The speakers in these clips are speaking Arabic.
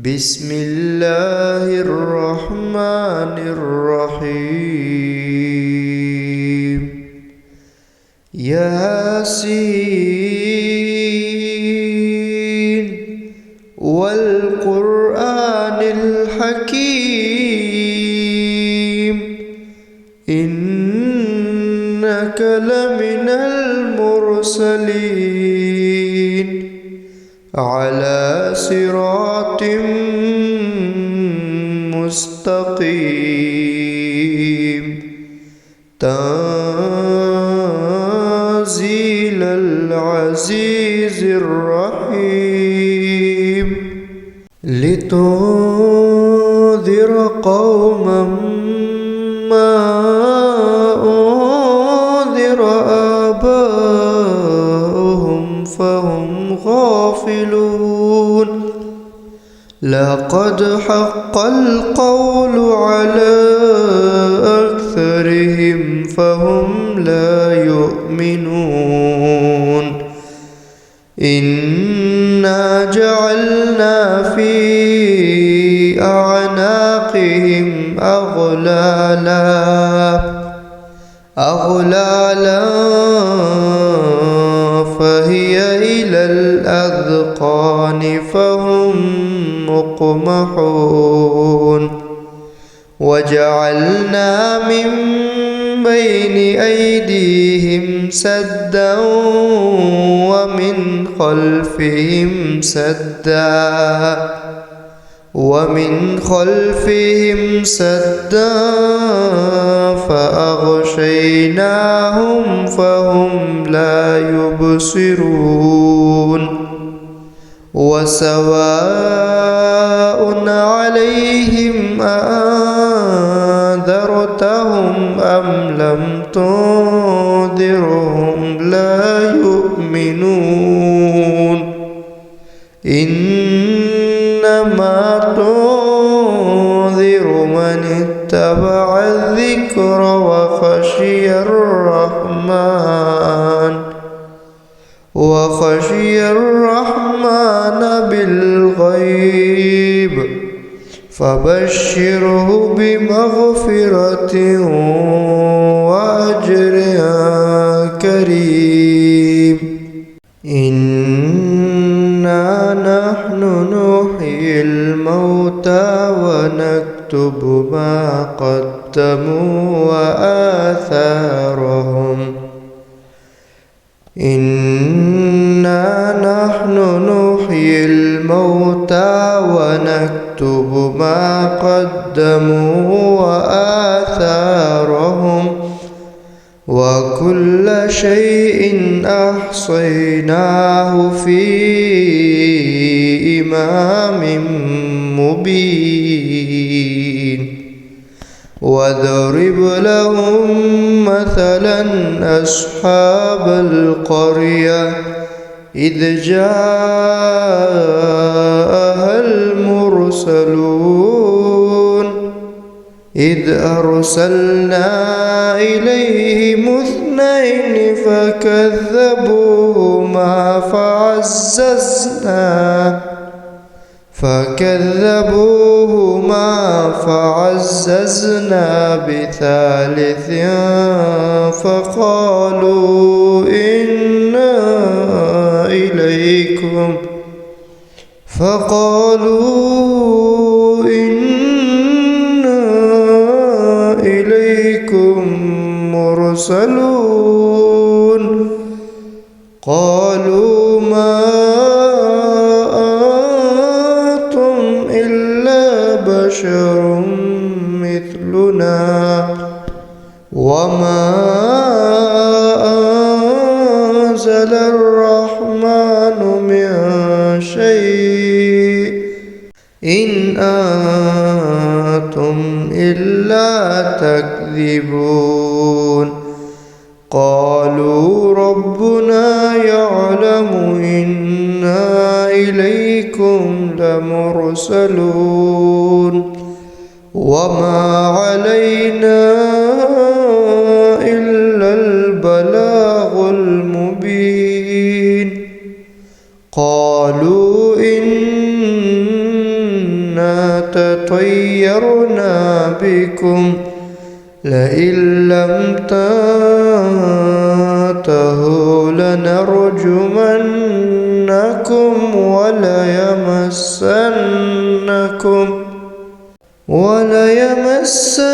بسم الله الرحمن الرحيم ياسين والقرآن الحكيم إنك لمن المرسلين على صراط مستقيم تنزيل العزيز الرحيم لتنذر قوما ما أنذر آباؤهم فهم غافلون لقد حق القول على أكثرهم فهم لا يؤمنون إنا جعلنا في أعناقهم أغلالا فهي إلى الأذقان فهم مقمحون وجعلنا من بين أيديهم سدا ومن خلفهم سدا فأغشيناهم فهم لا يبصرون وسواء عليهم أنذرتهم أم لم تنذرهم لا يؤمنون إنما تنذر من اتبع الذكر وخشي الرحمن بالغيب فبشره بمغفرة وأجر كريم إنا نحن نحيي الموتى ونكتب ما قدموا وآثارهم وكل شيء أحصيناه في إمام مبين واضرب لهم مثلا أصحاب القرية إذ جاءها المرسلون إذ أرسلنا إليهم اثنين فكذبوهما فعززنا بثالث فقالوا إنا إليكم مرسلون قالوا ما أنتم إلا بشر مثلنا وما أنزل الرحمن من شيء إن أنتم إلا تكذبون قالوا ربنا يعلم إنا إليكم لمرسلون وما علينا إلا البلاغ المبين قالوا إن إنا تطيرنا بكم لئن لم تنتهوا لنرجمنكم وليمسنكم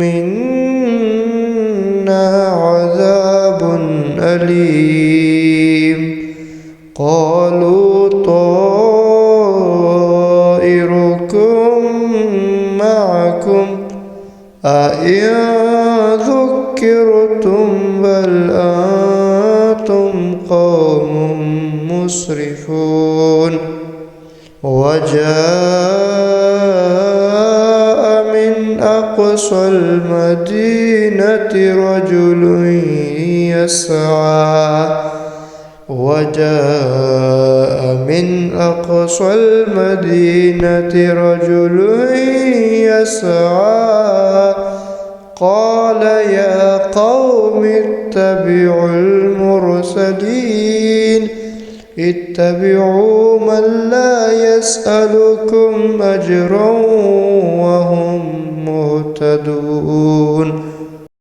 منا عذاب أليم. قالوا طائركم معكم أئن ذكرتم بل أنتم قوم مسرفون. وجاء من أقصى المدينة رجل يسعى قال يا قوم اتبعوا المرسلين اتبعوا من لا يسألكم أجرا وهم مهتدون.